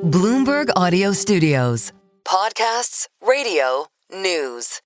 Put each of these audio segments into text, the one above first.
Bloomberg Audio Studios. Podcasts, radio, news.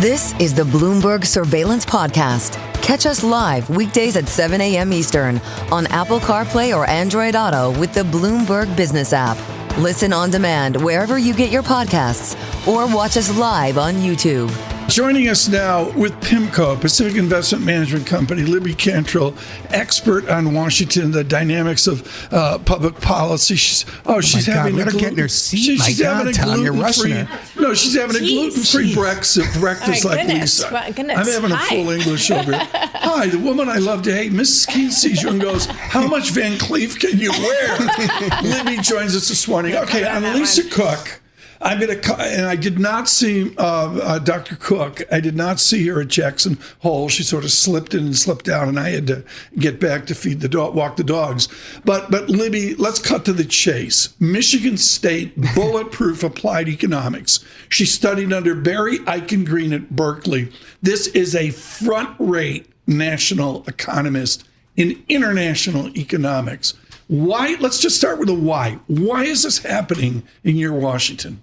This is the Bloomberg Surveillance Podcast. Catch us live weekdays at 7 a.m. Eastern on Apple CarPlay or Android Auto with the Bloomberg Business app. Listen on demand wherever you get your podcasts or watch us live on YouTube. Joining us now with PIMCO, Pacific Investment Management Company, Libby Cantrill, expert on Washington, the dynamics of public policy. She's having let her get in her seat. She's having a gluten-free. No, she's having a gluten-free breakfast like Lisa. I'm having a full English over here. Hi, the woman I love to hate, Mrs. Keene, sees you and goes, "How much Van Cleef can you wear?" Libby joins us this morning. Okay, on Lisa Cook. I did not see Dr. Cook. I did not see her at Jackson Hole. She sort of slipped in and slipped out, and I had to get back to walk the dogs. But Libby, let's cut to the chase. Michigan State bulletproof applied economics. She studied under Barry Eichengreen at Berkeley. This is a front-rate national economist in international economics. Why? Let's just start with the why. Why is this happening in your Washington?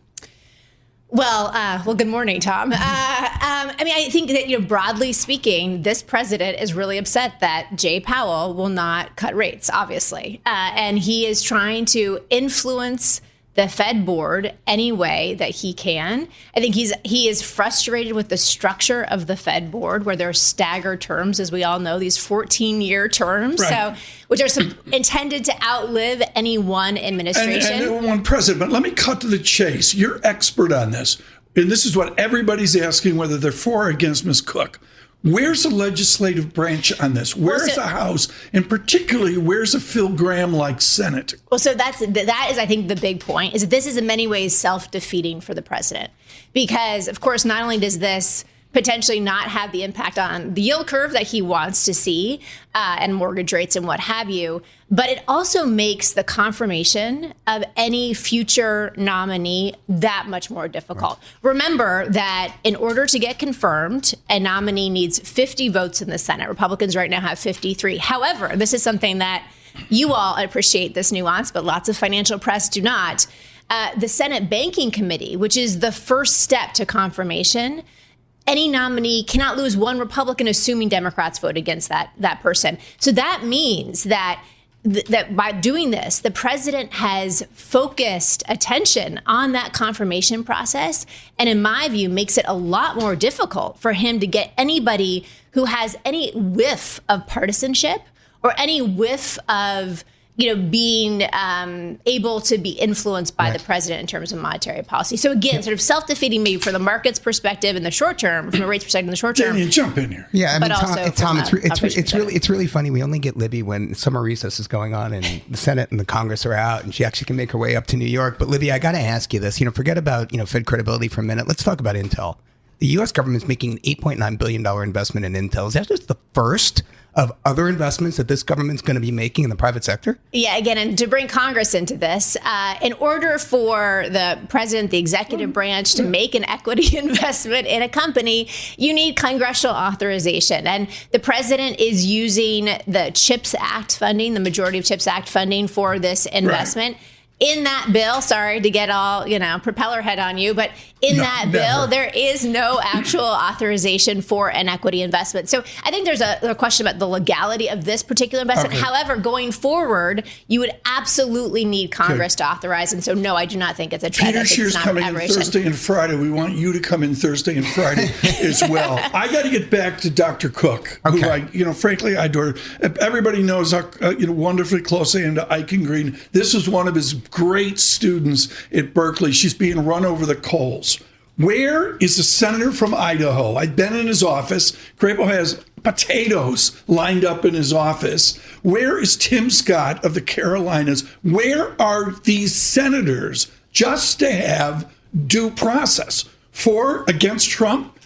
Well, good morning, Tom. I think that, broadly speaking, this president is really upset that Jay Powell will not cut rates, obviously. And he is trying to influence the Fed board any way that he can. I think he is frustrated with the structure of the Fed board, where there are staggered terms, as we all know, these 14-year terms, right, which are intended to outlive any one administration. And one president. But let me cut to the chase. You're expert on this. And this is what everybody's asking, whether they're for or against Ms. Cook. Where's the legislative branch on this? Where's the House? And particularly, where's a Phil Gramm-like Senate? Well, so that is, I think, the big point, is that this is in many ways self-defeating for the president. Because, of course, not only does this potentially not have the impact on the yield curve that he wants to see and mortgage rates and what have you, but it also makes the confirmation of any future nominee that much more difficult. Right. Remember that in order to get confirmed, a nominee needs 50 votes in the Senate. Republicans right now have 53. However, this is something that you all appreciate this nuance, but lots of financial press do not. The Senate Banking Committee, which is the first step to confirmation, any nominee cannot lose one Republican, assuming Democrats vote against that person. So that means that by doing this, the president has focused attention on that confirmation process, and in my view, makes it a lot more difficult for him to get anybody who has any whiff of partisanship or any whiff of being able to be influenced by the president in terms of monetary policy. So again, sort of self-defeating maybe for the market's perspective in the short term, from a rates perspective in the short term. Daniel, jump in here. Yeah, I mean, Tom, it's really funny. We only get Libby when summer recess is going on and the Senate and the Congress are out, and she actually can make her way up to New York. But Libby, I got to ask you this. Forget about Fed credibility for a minute. Let's talk about Intel. The U.S. government is making an $8.9 billion investment in Intel. Is that just the first of other investments that this government's going to be making in the private sector? Yeah, again, and to bring Congress into this, in order for the president, the executive branch, to make an equity investment in a company, you need congressional authorization. And the president is using the CHIPS Act funding, the majority of CHIPS Act funding for this investment. Right. In that bill, sorry to get all, propeller head on you, but in that bill, there is no actual authorization for an equity investment. So I think there's a question about the legality of this particular investment. Okay. However, going forward, you would absolutely need Congress to authorize. And so, no, I do not think it's a trend. Peter Scheer's coming in Thursday and Friday. We want you to come in Thursday and Friday as well. I got to get back to Dr. Cook, who I, frankly, I adore. Everybody knows how, wonderfully closely into Eichengreen. This is one of his great students at Berkeley. She's being run over the coals. Where is the senator from Idaho? I've been in his office. Crapo has potatoes lined up in his office. Where is Tim Scott of the Carolinas? Where are these senators just to have due process? For, against Trump,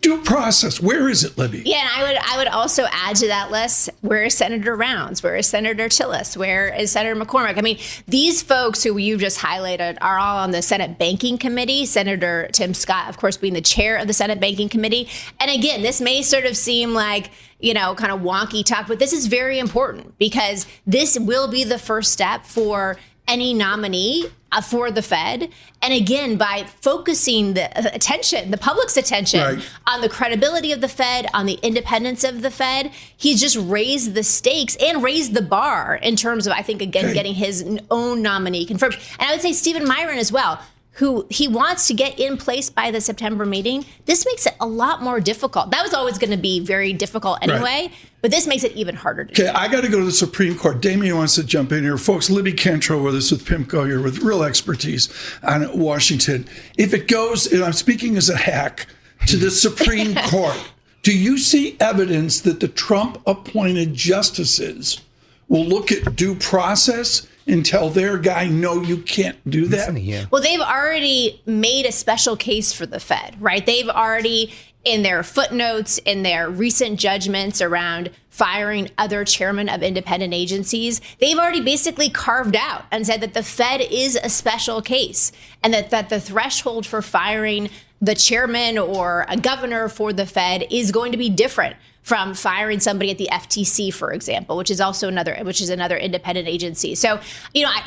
Due process. Where is it, Libby? Yeah, and I would also add to that list, where is Senator Rounds? Where is Senator Tillis? Where is Senator McCormick? I mean, these folks who you just highlighted are all on the Senate Banking Committee. Senator Tim Scott, of course, being the chair of the Senate Banking Committee. And again, this may sort of seem like, kind of wonky talk, but this is very important because this will be the first step for any nominee for the Fed. And again, by focusing the public's attention on the credibility of the Fed, on the independence of the Fed, he's just raised the stakes and raised the bar in terms of, I think, again, getting his own nominee confirmed. And I would say Stephen Myron as well, who he wants to get in place by the September meeting. This makes it a lot more difficult. That was always going to be very difficult anyway, but this makes it even harder to do. I got to go to the Supreme Court. Damien wants to jump in here. Folks, Libby Cantrill with us with PIMCO here with real expertise on Washington. If it goes, and I'm speaking as a hack, to the Supreme Court, do you see evidence that the Trump-appointed justices will look at due process and tell their guy, no, you can't do that? Well, they've already made a special case for the Fed, right? They've already, in their footnotes, in their recent judgments around firing other chairmen of independent agencies, they've already basically carved out and said that the Fed is a special case and that the threshold for firing the chairman or a governor for the Fed is going to be different from firing somebody at the FTC, for example, which is another independent agency. So,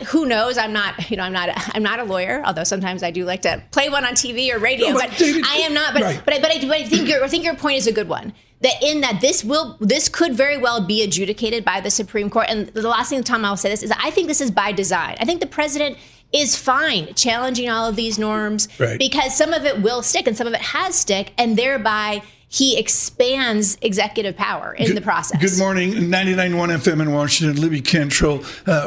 who knows? I'm not a lawyer, although sometimes I do like to play one on TV or radio. No, but David, I am not. But I think your point is a good one. That this could very well be adjudicated by the Supreme Court. And the last thing, Tom, I'll say this is I think this is by design. I think the president is fine challenging all of these norms because some of it will stick and some of it has stick, and thereby he expands executive power in the process. Good morning. 99.1 FM in Washington. Libby Cantrill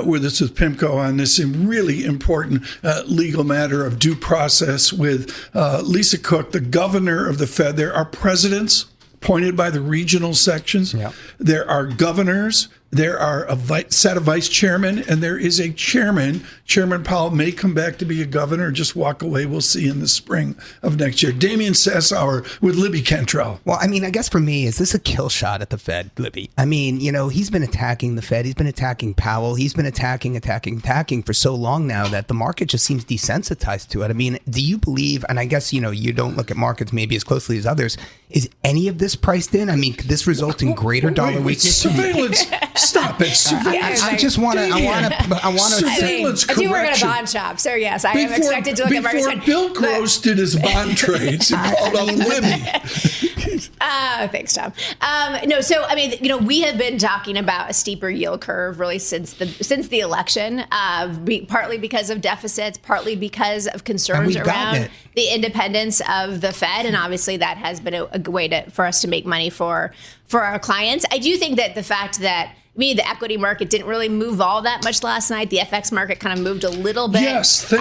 with us with PIMCO on this really important legal matter of due process with Lisa Cook, the governor of the Fed. There are presidents appointed by the regional sections. Yeah. There are governors. There are a set of vice chairmen, and there is a chairman. Chairman Powell may come back to be a governor or just walk away. We'll see in the spring of next year. Damien Sassower with Libby Cantrill. Well, I mean, I guess for me, is this a kill shot at the Fed, Libby? I mean, he's been attacking the Fed. He's been attacking Powell. He's been attacking for so long now that the market just seems desensitized to it. I mean, do you believe, and I guess, you don't look at markets maybe as closely as others, is any of this priced in? I mean, could this result in greater dollar weakness? Surveillance. Stop it. I just want to. I want to. Surveillance correction. I do work at a bond shop, so yes, I am expected to look at markets. Before Bill Gross did his bond trades and called up Libby. Thanks, Tom. No, so I mean, we have been talking about a steeper yield curve really since the election, partly because of deficits, partly because of concerns around the independence of the Fed, and obviously that has been a way for us to make money for our clients. I do think that the fact that the equity market didn't really move all that much last night. The FX market kind of moved a little bit. Yes, thank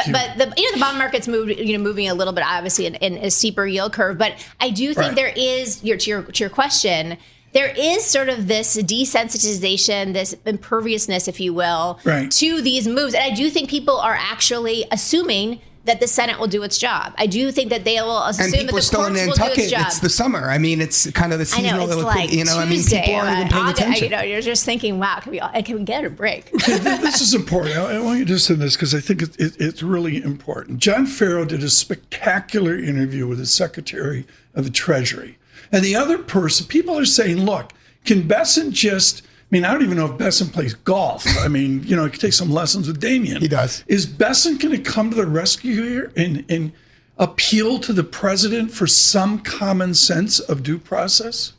you. But the bond market's moving a little bit, obviously, in a steeper yield curve. But I do think there is, to your question, there is sort of this desensitization, this imperviousness, if you will, to these moves. And I do think people are actually assuming that the Senate will do its job. I do think that they will assume that the courts will do its job. It's the summer. I mean, it's kind of the seasonal. I know, it's like Tuesday. I mean, people aren't even paying attention. You're just thinking, wow, can we get a break? Okay, this is important. I want you to listen to this because I think it's really important. John Farrow did a spectacular interview with the Secretary of the Treasury. And the other person, people are saying, look, can Besson just... I mean, I don't even know if Besson plays golf. I mean, he could take some lessons with Damien. He does. Is Besson going to come to the rescue here and appeal to the president for some common sense of due process?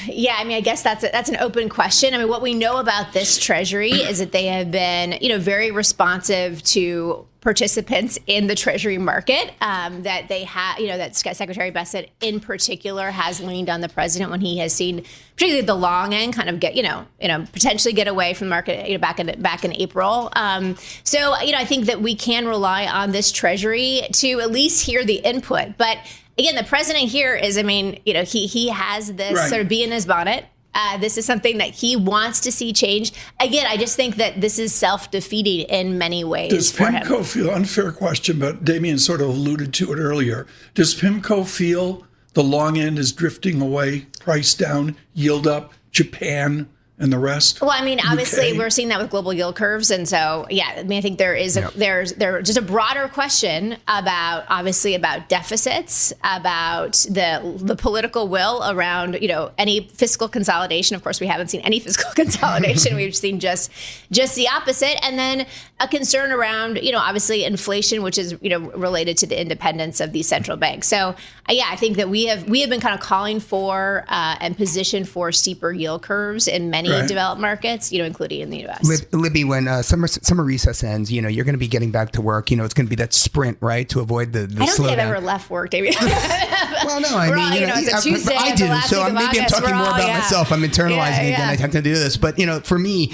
Yeah, I mean, I guess that's an open question. I mean, what we know about this Treasury is that they have been, very responsive to participants in the Treasury market. That they have, that Secretary Besson in particular has leaned on the president when he has seen, particularly the long end, kind of get, potentially get away from the market, back in April. So, I think that we can rely on this Treasury to at least hear the input, but. Again, the president here is, he has this sort of bee in his bonnet. This is something that he wants to see changed. Again, I just think that this is self-defeating in many ways. Does PIMCO feel, unfair question, but Damien sort of alluded to it earlier, does PIMCO feel The long end is drifting away, price down, yield up, Japan and the rest? Well, I mean, obviously, UK. we're seeing that with global yield curves. And so, yeah, I mean, I think there is there's just a broader question about, obviously, about deficits, about the political will around, any fiscal consolidation. Of course, we haven't seen any fiscal consolidation. We've seen just the opposite. And then a concern around, obviously, inflation, which is, related to the independence of these central banks. So, yeah, I think that we have been kind of calling for and positioned for steeper yield curves in many developed markets, including in the U.S. Libby, when summer recess ends, you're going to be getting back to work. It's going to be that sprint, right, to avoid the slowdown. I don't think I've ever left work, David. Well, no, I mean, it's a Tuesday. I do, so maybe I'm talking more about myself. I'm internalizing it than I have to do this. But for me,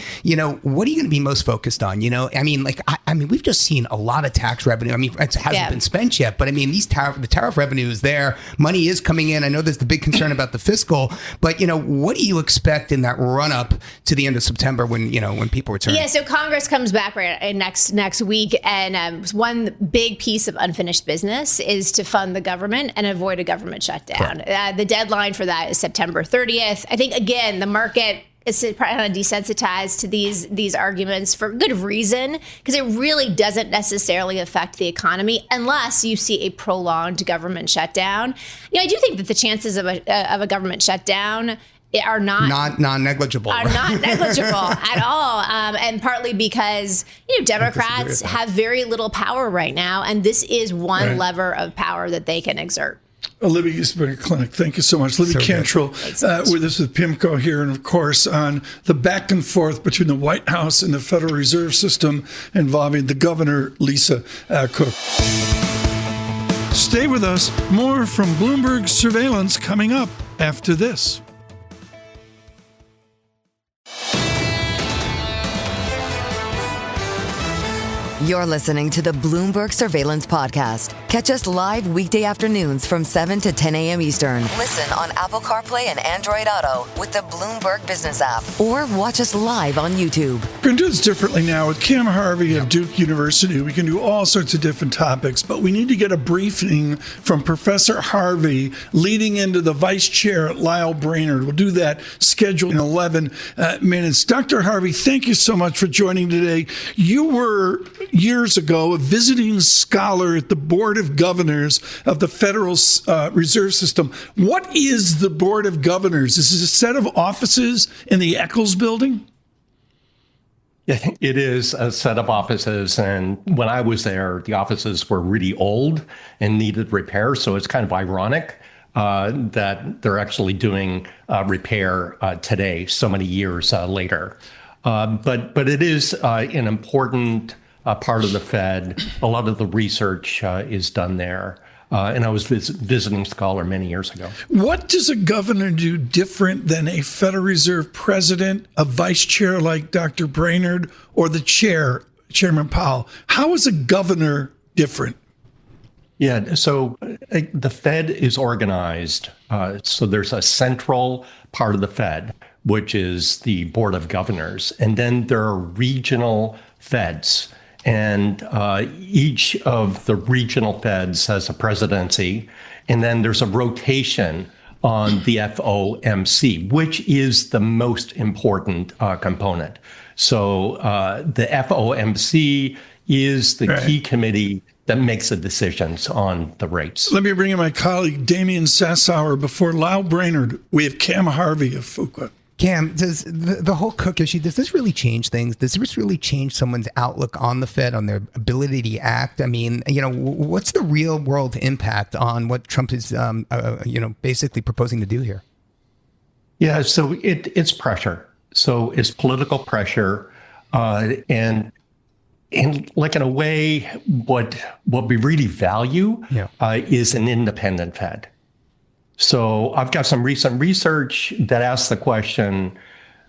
what are you going to be most focused on? I mean, we've just seen a lot of tax revenue. I mean, it hasn't been spent yet, but I mean, the tariff revenue is there. Money is coming in. I know there's the big concern about the fiscal, but what do you expect in that run up to the end of September when people return? Yeah, so Congress comes back next week, and one big piece of unfinished business is to fund the government and avoid a government shutdown. The deadline for that is September 30th. I think, again, the market is kind of desensitized to these arguments for good reason, because it really doesn't necessarily affect the economy unless you see a prolonged government shutdown. I do think that the chances of a government shutdown are not negligible. Are not negligible at all, and partly because Democrats have very little power right now, and this is one lever of power that they can exert. Libby Clinic, thank you so much. Libby Cantrill with us with PIMCO here, and of course on the back and forth between the White House and the Federal Reserve System involving the governor, Lisa Cook. Stay with us. More from Bloomberg Surveillance coming up after this. You're listening to the Bloomberg Surveillance Podcast. Catch us live weekday afternoons from 7 to 10 a.m. Eastern. Listen on Apple CarPlay and Android Auto with the Bloomberg Business app. Or watch us live on YouTube. We're going to do this differently now with Cam Harvey of Duke University. We can do all sorts of different topics, but we need to get a briefing from Professor Harvey leading into the vice chair, Lyle Brainerd. We'll do that scheduled in 11 minutes. Dr. Harvey, thank you so much for joining today. You were years ago a visiting scholar at the Board of Governors of the Federal Reserve System. What is the Board of Governors? Is this a set of offices in the Eccles building? It is a set of offices, and when I was there, the offices were really old and needed repair, so it's kind of ironic that they're actually doing repair today, so many years later. But it is an important part of the Fed. A lot of the research is done there. And I was visiting scholar many years ago. What does a governor do different than a Federal Reserve president, a vice chair like Dr. Brainerd, or the chair, Chairman Powell? How is a governor different? Yeah, so the Fed is organized. So there's a central part of the Fed, which is the Board of Governors. And then there are regional Feds. And each of the regional Feds has a presidency. And then there's a rotation on the FOMC, which is the most important component. So the FOMC is the key committee that makes the decisions on the rates. Let me bring in my colleague, Damian Sassower. Before Lyle Brainerd, we have Cam Harvey of Fuqua. Cam, does the whole Cook issue, does this really change things? Does this really change someone's outlook on the Fed, on their ability to act? I mean, what's the real world impact on what Trump is, basically proposing to do here? Yeah, so it's pressure. So it's political pressure. And like in a way, what we really value is an independent Fed. So I've got some recent research that asks the question,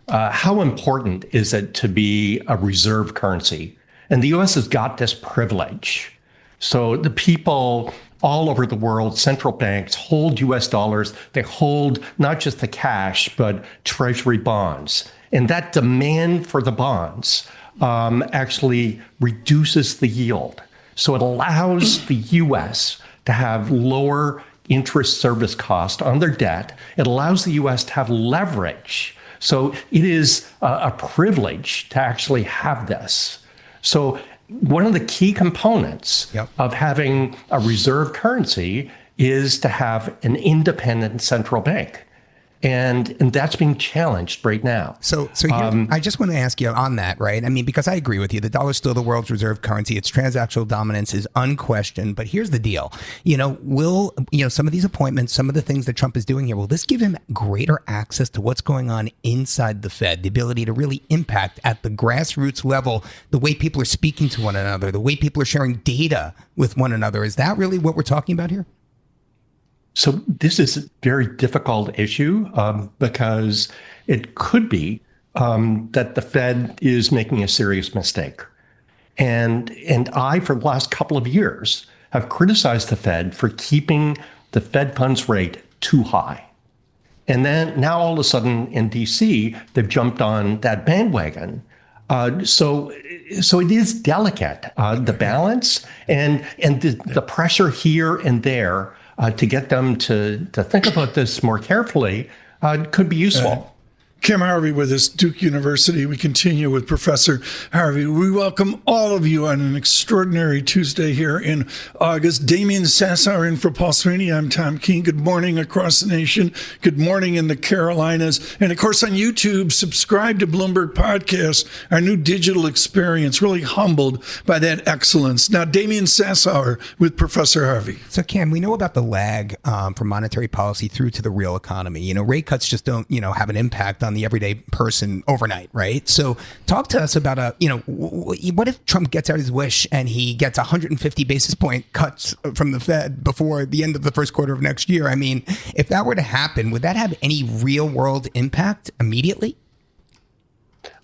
how important is it to be a reserve currency? And the U.S. has got this privilege. So the people all over the world, central banks hold U.S. dollars. They hold not just the cash, but treasury bonds. And that demand for the bonds actually reduces the yield. So it allows the U.S. to have lower interest service cost on their debt. It allows the U.S. to have leverage. So it is a privilege to actually have this. So one of the key components of having a reserve currency is to have an independent central bank. And that's being challenged right now. So here, I just want to ask you on that, right? I mean, because I agree with you, the dollar is still the world's reserve currency. Its transactional dominance is unquestioned. But here's the deal. Will some of these appointments, some of the things that Trump is doing here, will this give him greater access to what's going on inside the Fed, the ability to really impact at the grassroots level, the way people are speaking to one another, the way people are sharing data with one another? Is that really what we're talking about here? So this is a very difficult issue because it could be that the Fed is making a serious mistake. And I, for the last couple of years, have criticized the Fed for keeping the Fed funds rate too high. And then now all of a sudden in DC, they've jumped on that bandwagon. So it is delicate, the balance and the pressure here and there to get them to think about this more carefully could be useful. Kim Harvey with us, Duke University. We continue with Professor Harvey. We welcome all of you on an extraordinary Tuesday here in August. Damian Sassower in for Paul Sweeney. I'm Tom Keene. Good morning across the nation. Good morning in the Carolinas. And of course on YouTube, subscribe to Bloomberg Podcast, our new digital experience. Really humbled by that excellence. Now, Damian Sassower with Professor Harvey. So Cam, we know about the lag from monetary policy through to the real economy. Rate cuts just don't, have an impact on the everyday person overnight, right? So talk to us about what if Trump gets out his wish and he gets 150 basis point cuts from the Fed before the end of the first quarter of next year? I mean, if that were to happen, would that have any real world impact immediately?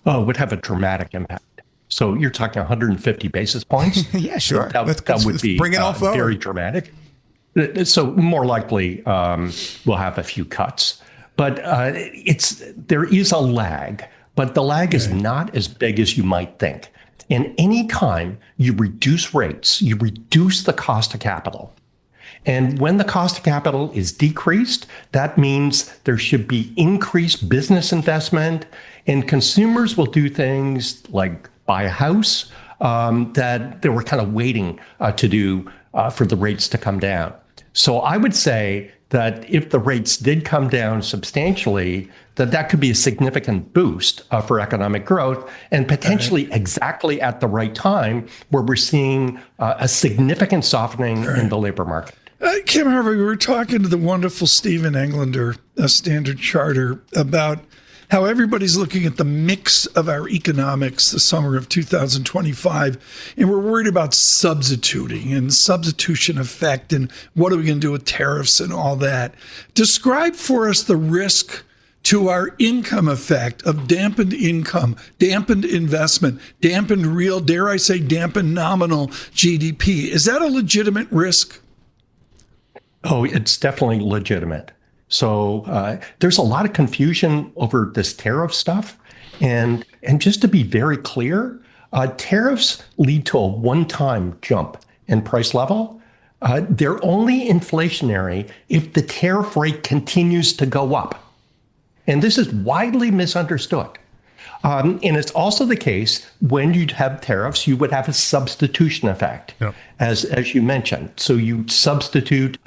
Oh, it would have a dramatic impact. So you're talking 150 basis points? Yeah, sure. That would be bring it all forward. Very dramatic. So more likely we'll have a few cuts. But there is a lag, but the lag is not as big as you might think. And any time you reduce rates, you reduce the cost of capital. And when the cost of capital is decreased, that means there should be increased business investment, and consumers will do things like buy a house that they were kind of waiting to do for the rates to come down. So I would say that if the rates did come down substantially, that could be a significant boost for economic growth, and potentially exactly at the right time where we're seeing a significant softening in the labor market. Kim Harvey, we were talking to the wonderful Stephen Englander, a Standard Charter, about how everybody's looking at the mix of our economics the summer of 2025, and we're worried about substituting and substitution effect and what are we going to do with tariffs and all that. Describe for us the risk to our income effect of dampened income, dampened investment, dampened real, dare I say, dampened nominal GDP. Is that a legitimate risk? Oh, it's definitely legitimate. So there's a lot of confusion over this tariff stuff. And just to be very clear, tariffs lead to a one-time jump in price level. They're only inflationary if the tariff rate continues to go up. And this is widely misunderstood. And it's also the case when you have tariffs, you would have a substitution effect, as you mentioned. So you substitute,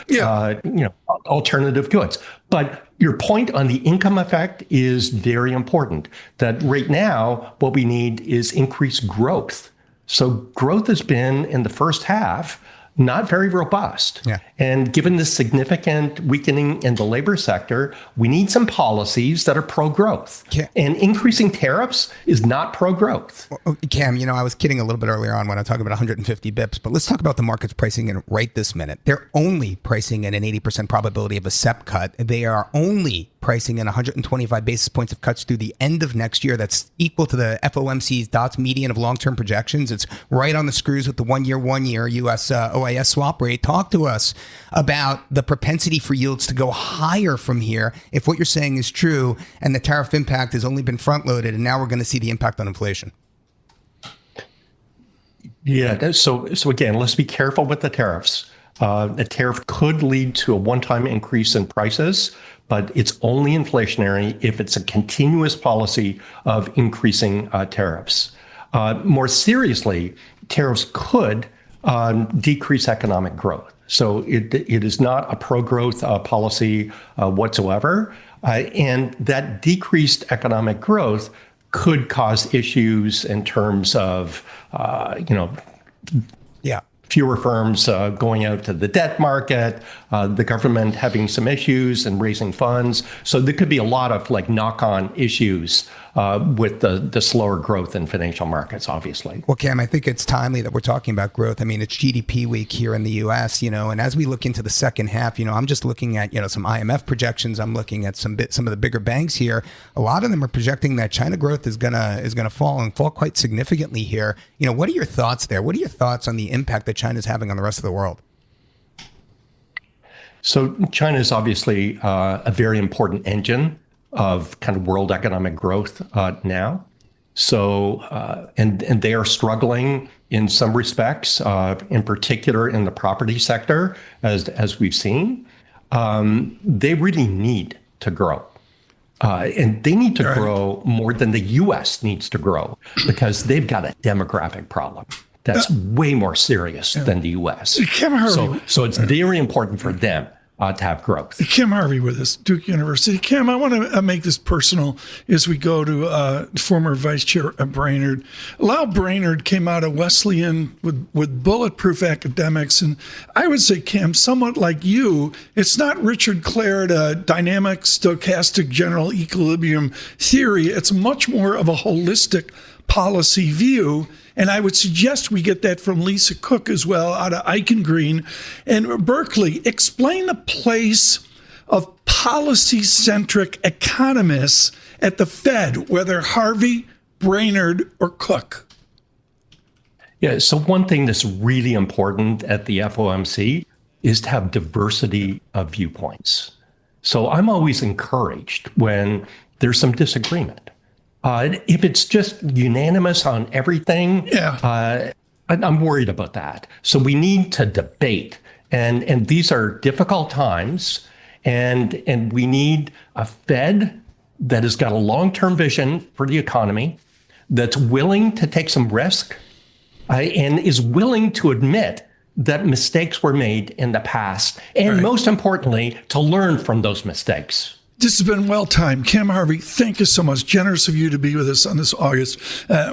alternative goods. But your point on the income effect is very important. That right now, what we need is increased growth. So growth has been in the first half not very robust. And given the significant weakening in the labor sector, we need some policies that are pro-growth. And increasing tariffs is not pro-growth. Cam, I was kidding a little bit earlier on when I talked about 150 bips, but let's talk about the markets pricing in right this minute. They're only pricing in an 80% probability of a SEP cut. They are only pricing in 125 basis points of cuts through the end of next year. That's equal to the FOMC's dots median of long-term projections. It's right on the screws with the one-year U.S. OIS swap rate. Talk to us about the propensity for yields to go higher from here if what you're saying is true and the tariff impact has only been front-loaded and now we're going to see the impact on inflation. Yeah, so again, let's be careful with the tariffs. A tariff could lead to a one-time increase in prices, but it's only inflationary if it's a continuous policy of increasing tariffs. More seriously, tariffs could decrease economic growth. So it is not a pro-growth policy whatsoever. And that decreased economic growth could cause issues in terms of, fewer firms going out to the debt market, the government having some issues and raising funds. So there could be a lot of knock-on issues with the slower growth in financial markets, obviously. Well, Cam, I think it's timely that we're talking about growth. I mean, it's GDP week here in the U.S., and as we look into the second half, I'm just looking at, some IMF projections. I'm looking at some of the bigger banks here. A lot of them are projecting that China growth is gonna fall quite significantly here. What are your thoughts there? What are your thoughts on the impact that China's having on the rest of the world? So China is obviously a very important engine of kind of world economic growth now. So, and they are struggling in some respects, in particular in the property sector, as we've seen. They really need to grow. And they need to grow more than the U.S. needs to grow because they've got a demographic problem that's way more serious than the U.S. So it's very important for them to have growth. Kim Harvey with us, Duke University. Kim, I want to make this personal as we go to former Vice Chair Brainerd. Lau Brainerd came out of Wesleyan with bulletproof academics. And I would say, Kim, somewhat like you, it's not Richard Clare, dynamic stochastic general equilibrium theory. It's much more of a holistic policy view. And I would suggest we get that from Lisa Cook as well out of Eichengreen. And Berkeley, explain the place of policy-centric economists at the Fed, whether Harvey, Brainerd, or Cook. Yeah, so one thing that's really important at the FOMC is to have diversity of viewpoints. So I'm always encouraged when there's some disagreement. If it's just unanimous on everything, I'm worried about that. So we need to debate. And these are difficult times. And we need a Fed that has got a long-term vision for the economy, that's willing to take some risk, and is willing to admit that mistakes were made in the past. And most importantly, to learn from those mistakes. This has been well-timed. Cam Harvey, thank you so much. Generous of you to be with us on this August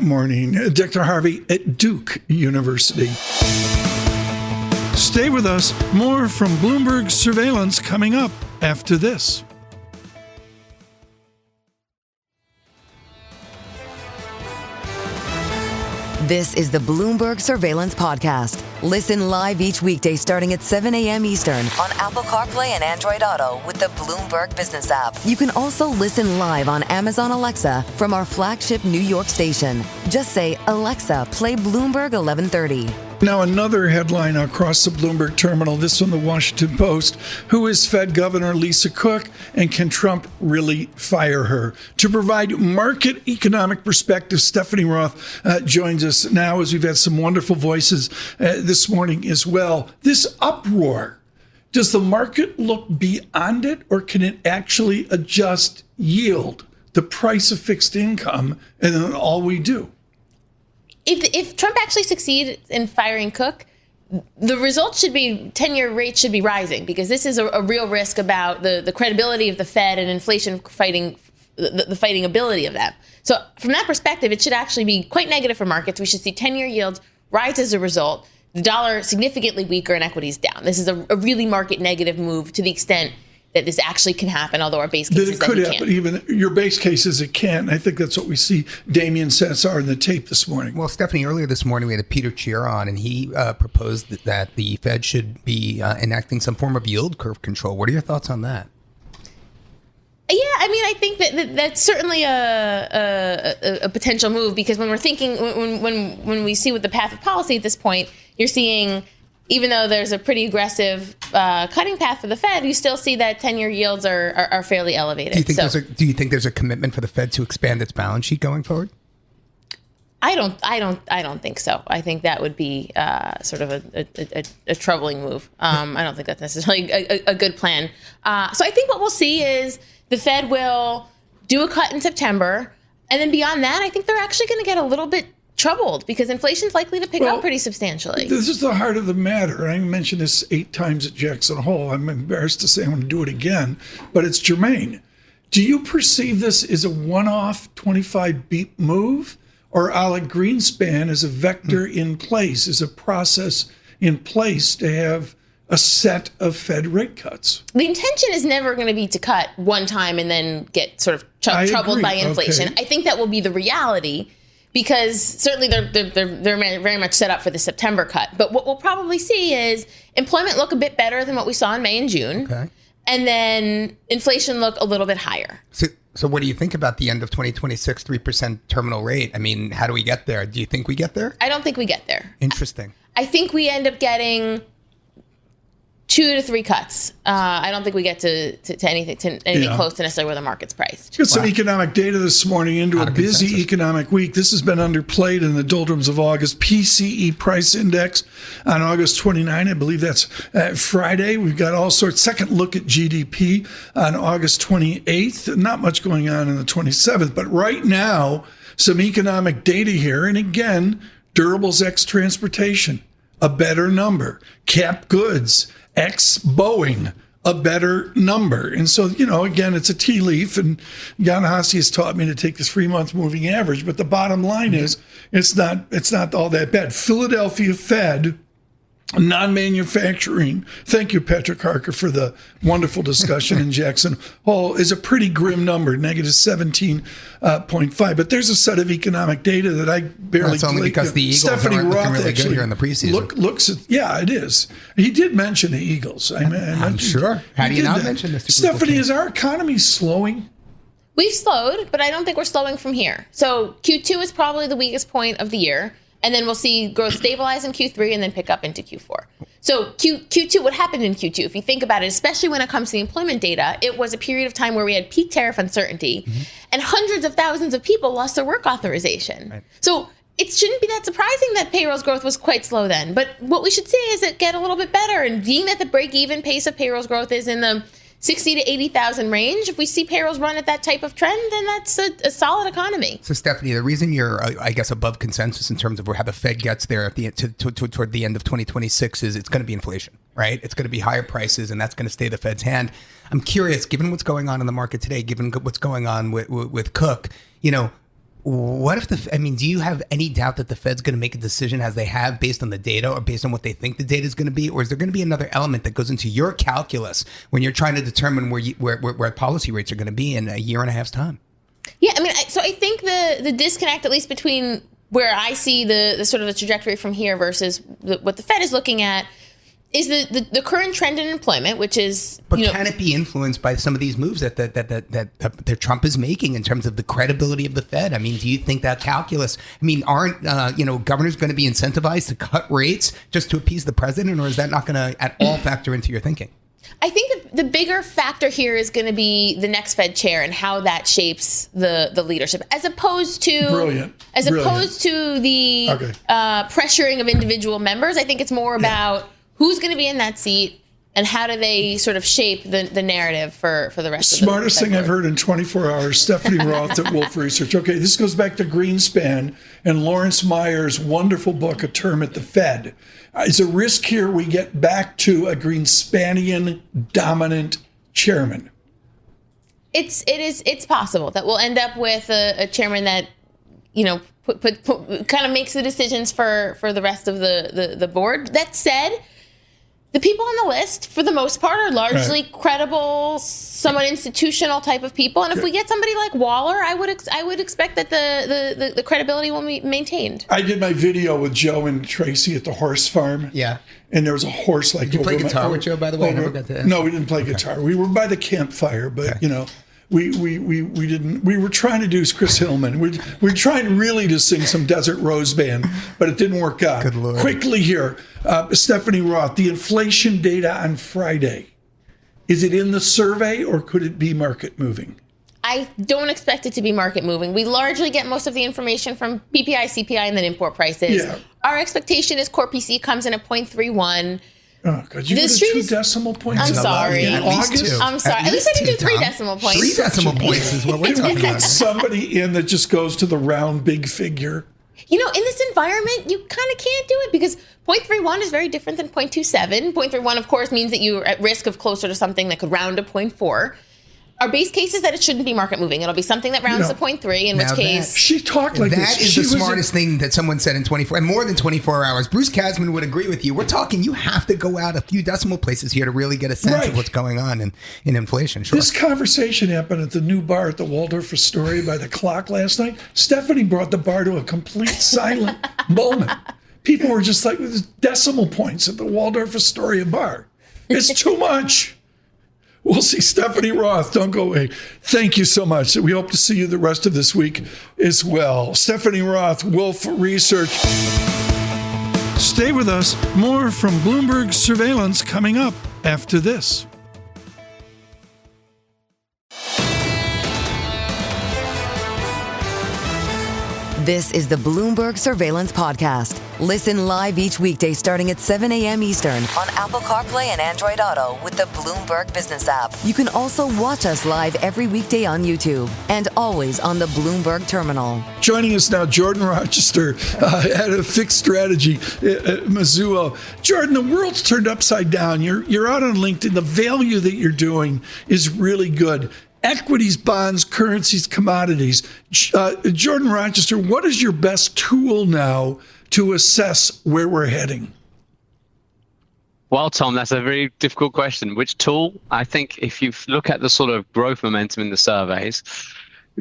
morning. Dr. Harvey at Duke University. Stay with us. More from Bloomberg Surveillance coming up after this. This is the Bloomberg Surveillance Podcast. Listen live each weekday starting at 7 a.m. Eastern on Apple CarPlay and Android Auto with the Bloomberg Business app. You can also listen live on Amazon Alexa from our flagship New York station. Just say, Alexa, play Bloomberg 1130. Now, another headline across the Bloomberg terminal, this from the Washington Post. Who is Fed Governor Lisa Cook, and can Trump really fire her? To provide market economic perspective, Stephanie Roth joins us now, as we've had some wonderful voices this morning as well. This uproar, does the market look beyond it, or can it actually adjust yield, the price of fixed income, and then all we do? If Trump actually succeeds in firing Cook, the results should be 10-year rates should be rising, because this is a real risk about the credibility of the Fed and inflation fighting the fighting ability of them. So from that perspective, it should actually be quite negative for markets. We should see 10-year yields rise as a result. The dollar significantly weaker and equities down. This is a really market negative move to the extent that this actually can happen, although our base case is that it can't. But even your base case is it can. I think that's what we see Damian Sassar in the tape this morning. Well, Stephanie, earlier this morning we had Peter Cheer on, and he proposed that the Fed should be enacting some form of yield curve control. What are your thoughts on that? Yeah, I mean, I think that's certainly a potential move, because when we're thinking, when we see what the path of policy at this point, you're seeing, even though there's a pretty aggressive cutting path for the Fed, you still see that 10-year yields are fairly elevated. Do you think there's a commitment for the Fed to expand its balance sheet going forward? I don't think so. I think that would be sort of a troubling move. I don't think that's necessarily a good plan. So I think what we'll see is the Fed will do a cut in September, and then beyond that, I think they're actually going to get a little bit troubled because inflation's likely to pick up pretty substantially. This is the heart of the matter. I mentioned this 8 times at Jackson Hole. I'm embarrassed to say I'm going to do it again, but it's germane. Do you perceive this as a one-off 25 beep move, or a la Greenspan as a vector in place, as a process in place to have a set of Fed rate cuts? The intention is never going to be to cut one time and then get sort of troubled by inflation. Okay. I think that will be the reality because certainly they're very much set up for the September cut. But what we'll probably see is employment look a bit better than what we saw in May and June. Okay. And then inflation look a little bit higher. So what do you think about the end of 2026 3% terminal rate? I mean, how do we get there? Do you think we get there? I don't think we get there. Interesting. I think we end up getting 2 to 3 cuts. I don't think we get to anything close to necessarily where the market's priced. Got some economic data this morning into a busy economic week. This has been underplayed in the doldrums of August. PCE price index on August 29. I believe that's Friday. We've got all sorts. Second look at GDP on August 28th. Not much going on the 27th, but right now, some economic data here. And again, durables ex transportation, a better number. Cap goods ex Boeing, a better number. And so, again, it's a tea leaf, and Jan Hassi has taught me to take this 3-month moving average, but the bottom line is it's not all that bad. Philadelphia Fed, non-manufacturing, thank you, Patrick Harker, for the wonderful discussion in Jackson Hole, is a pretty grim number, negative 17.5. But there's a set of economic data that I barely... That's only because the Eagles Stephanie aren't Roth looking really actually good here in the preseason. Looks at, yeah, it is. He did mention the Eagles. I'm sure. How do you not mention this? Stephanie, is our economy slowing? We've slowed, but I don't think we're slowing from here. So Q2 is probably the weakest point of the year. And then we'll see growth stabilize in Q3 and then pick up into Q4. So Q2, what happened in Q2, if you think about it, especially when it comes to the employment data, it was a period of time where we had peak tariff uncertainty and hundreds of thousands of people lost their work authorization. Right. So it shouldn't be that surprising that payrolls growth was quite slow then. But what we should see is it get a little bit better. And being that the break-even pace of payrolls growth is in the 60 to 80,000 range. If we see payrolls run at that type of trend, then that's a solid economy. So, Stephanie, the reason you're, I guess, above consensus in terms of how the Fed gets there at the toward the end of 2026 is it's going to be inflation, right? It's going to be higher prices, and that's going to stay the Fed's hand. I'm curious, given what's going on in the market today, given what's going on with Cook, what if do you have any doubt that the Fed's going to make a decision as they have based on the data or based on what they think the data is going to be? Or is there going to be another element that goes into your calculus when you're trying to determine where policy rates are going to be in a year and a half's time? Yeah, so I think the disconnect, at least between where I see the sort of the trajectory from here versus what the Fed is looking at, is the current trend in employment, which is... But can it be influenced by some of these moves that Trump is making in terms of the credibility of the Fed? I mean, do you think that calculus... aren't governors going to be incentivized to cut rates just to appease the president, or is that not going to at all factor into your thinking? I think the bigger factor here is going to be the next Fed chair and how that shapes the leadership, as opposed to the pressuring of individual members. I think it's more about who's going to be in that seat and how do they sort of shape the narrative for the rest of the Smartest thing I've heard in 24 hours, Stephanie Roth at Wolf Research. Okay, this goes back to Greenspan and Lawrence Meyer's wonderful book, A Term at the Fed. Is a risk here we get back to a Greenspanian dominant chairman? It's possible that we'll end up with a chairman that, kind of makes the decisions for the rest of the board. That said, the people on the list, for the most part, are largely credible, somewhat institutional type of people. And if we get somebody like Waller, I would expect that the credibility will be maintained. I did my video with Joe and Tracy at the horse farm. Yeah. And there was a horse like... Did you play guitar with Joe, by the way? I never got to ask. No, we didn't play guitar. We were by the campfire, but, we didn't. We were trying to do Chris Hillman. We're trying really to sing some Desert Rose Band, but it didn't work out. Good Lord. Quickly here, Stephanie Roth, the inflation data on Friday, is it in the survey or could it be market moving? I don't expect it to be market moving. We largely get most of the information from PPI, CPI, and then import prices. Yeah. Our expectation is core PC comes in at 0.31. Oh, God, you got 2 decimal points. I'm sorry. Yeah, August? I'm sorry. At least I didn't do 3 decimal points. 3 decimal points is what we're Can we talking get about. somebody in that just goes to the round big figure? You know, in this environment, you kind of can't do it because 0.31 is very different than 0.27. 0.31, of course, means that you're at risk of closer to something that could round to 0.4. Our base case is that it shouldn't be market moving. It'll be something that rounds to 0.3, in which case... She talked like this. That is the smartest thing that someone said in 24, and more than 24 hours. Bruce Kasman would agree with you. We're talking, you have to go out a few decimal places here to really get a sense of what's going on in inflation. Sure. This conversation happened at the new bar at the Waldorf Astoria by the clock last night. Stephanie brought the bar to a complete silent moment. People were just like, there's decimal points at the Waldorf Astoria bar. It's too much. We'll see Stephanie Roth. Don't go away. Thank you so much. We hope to see you the rest of this week as well. Stephanie Roth, Wolf Research. Stay with us. More from Bloomberg Surveillance coming up after this. This is the Bloomberg Surveillance Podcast. Listen live each weekday starting at 7 a.m. Eastern on Apple CarPlay and Android Auto with the Bloomberg Business app. You can also watch us live every weekday on YouTube and always on the Bloomberg Terminal. Joining us now, Jordan Rochester, head of fixed strategy at Mizuho. Jordan, the world's turned upside down. You're out on LinkedIn. The value that you're doing is really good. Equities, bonds, currencies, commodities. Jordan Rochester, what is your best tool now to assess where we're heading? Well, Tom, that's a very difficult question. Which tool? I think if you look at the sort of growth momentum in the surveys,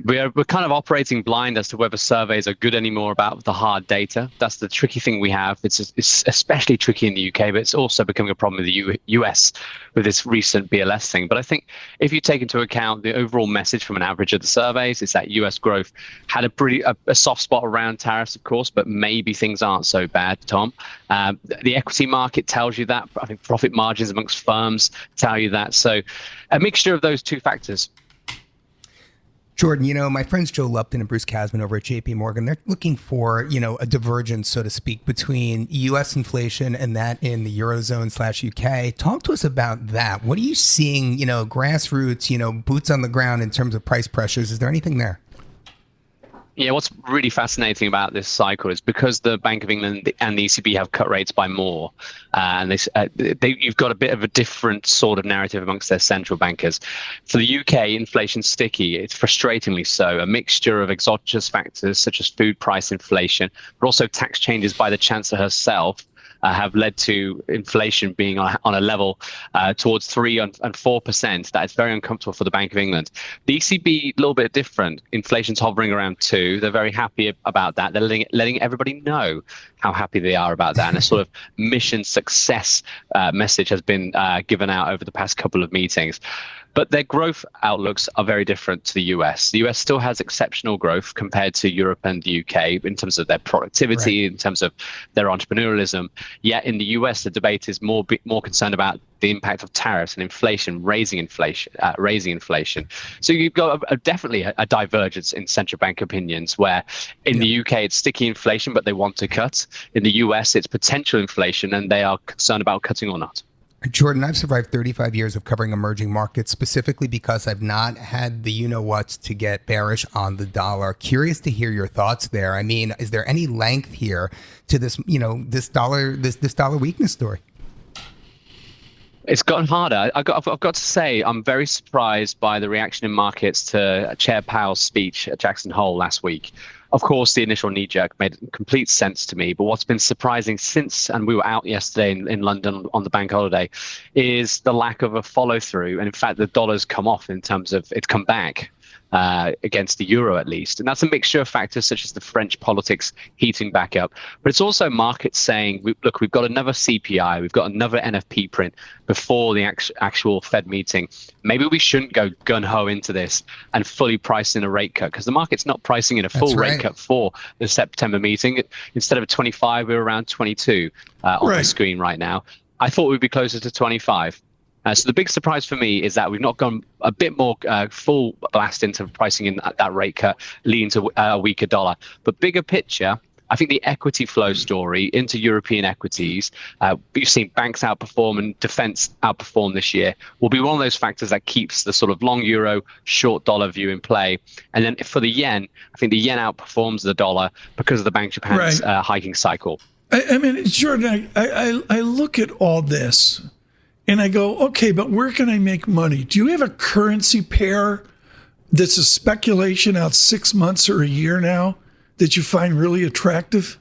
we're kind of operating blind as to whether surveys are good anymore about the hard data. That's the tricky thing we have. It's especially tricky in the UK, but it's also becoming a problem in the US with this recent BLS thing. But I think if you take into account the overall message from an average of the surveys, it's that US growth had a soft spot around tariffs, of course, but maybe things aren't so bad, Tom. The equity market tells you that. I think profit margins amongst firms tell you that. So a mixture of those two factors. Jordan, my friends Joe Lupton and Bruce Kasman over at JP Morgan, they're looking for, a divergence, so to speak, between U.S. inflation and that in the Eurozone/UK. Talk to us about that. What are you seeing, grassroots, boots on the ground in terms of price pressures? Is there anything there? Yeah, what's really fascinating about this cycle is because the Bank of England and the ECB have cut rates by more, and you've got a bit of a different sort of narrative amongst their central bankers. For the UK, inflation's sticky. It's frustratingly so. A mixture of exogenous factors such as food price inflation, but also tax changes by the Chancellor herself, have led to inflation being on a level towards 3 and 4%. That is very uncomfortable for the Bank of England. The ECB, a little bit different. Inflation's hovering around 2. They're very happy about that. They're letting everybody know how happy they are about that. And a sort of mission success message has been given out over the past couple of meetings. But their growth outlooks are very different to the US. The US still has exceptional growth compared to Europe and the UK in terms of their productivity, in terms of their entrepreneurialism. Yet in the US, the debate is more concerned about the impact of tariffs and inflation, raising inflation. So you've got definitely a divergence in central bank opinions, where in the UK it's sticky inflation, but they want to cut. In the US, it's potential inflation, and they are concerned about cutting or not. Jordan, I've survived 35 years of covering emerging markets specifically because I've not had the you-know-whats to get bearish on the dollar. Curious to hear your thoughts there. I mean, is there any length here to this, this dollar weakness story? It's gotten harder. I've got to say, I'm very surprised by the reaction in markets to Chair Powell's speech at Jackson Hole last week. Of course, the initial knee-jerk made complete sense to me, but what's been surprising since, and we were out yesterday in London on the bank holiday, is the lack of a follow-through. And in fact, the dollar's come off in terms of it's come back against the euro, at least. And that's a mixture of factors such as the French politics heating back up. But it's also markets saying, look, we've got another CPI, we've got another NFP print before the actual Fed meeting. Maybe we shouldn't go gun-ho into this and fully price in a rate cut, because the market's not pricing in a full rate cut for the September meeting. Instead of 25, we're around 22 on the screen right now. I thought we'd be closer to 25. So the big surprise for me is that we've not gone a bit more full blast into pricing in that rate cut, leading to a weaker dollar. But bigger picture, I think the equity flow story into European equities, we've seen banks outperform and defense outperform this year, will be one of those factors that keeps the sort of long euro, short dollar view in play. And then for the yen, I think the yen outperforms the dollar because of the Bank of Japan's hiking cycle. I mean, Jordan, I look at all this and I go, okay, but where can I make money? Do you have a currency pair that's a speculation out 6 months or a year now that you find really attractive?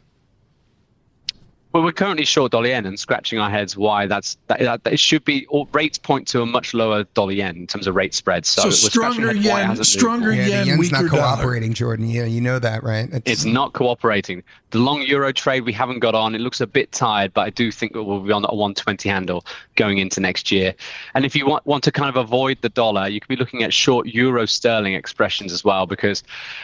Well, we're currently short dollar yen and scratching our heads why that it should be. All rates point to a much lower dollar yen in terms of rate spreads. So stronger yen, the yen's weaker not cooperating, dollar. Jordan. Yeah, you know that, right? It's not cooperating. The long euro trade we haven't got on. It looks a bit tired, but I do think it will be on a 120 handle going into next year. And if you want to kind of avoid the dollar, you could be looking at short euro sterling expressions as well, because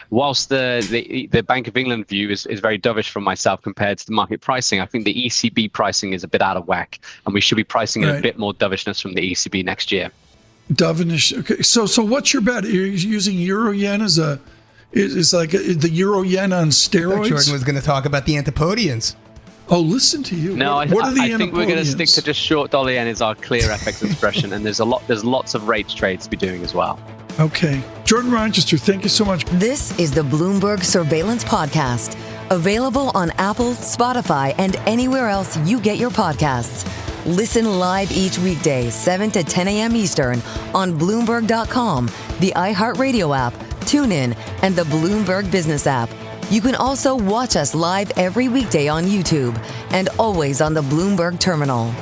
whilst the Bank of England view is very dovish from myself compared to the market pricing, I think the ECB pricing is a bit out of whack, and we should be pricing a bit more dovishness from the ECB next year. Dovish. Okay. So what's your bet? You're using euro yen as is like the euro yen on steroids? Jordan was going to talk about the Antipodeans. Oh, listen to you. No, what are the I think we're going to stick to just short dollar yen is our clear FX expression, and there's lots of rates trades to be doing as well. Okay. Jordan Rochester, thank you so much. This is the Bloomberg Surveillance Podcast, available on Apple, Spotify, and anywhere else you get your podcasts. Listen live each weekday, 7 to 10 a.m. Eastern on Bloomberg.com, the iHeartRadio app, TuneIn, and the Bloomberg Business app. You can also watch us live every weekday on YouTube and always on the Bloomberg Terminal.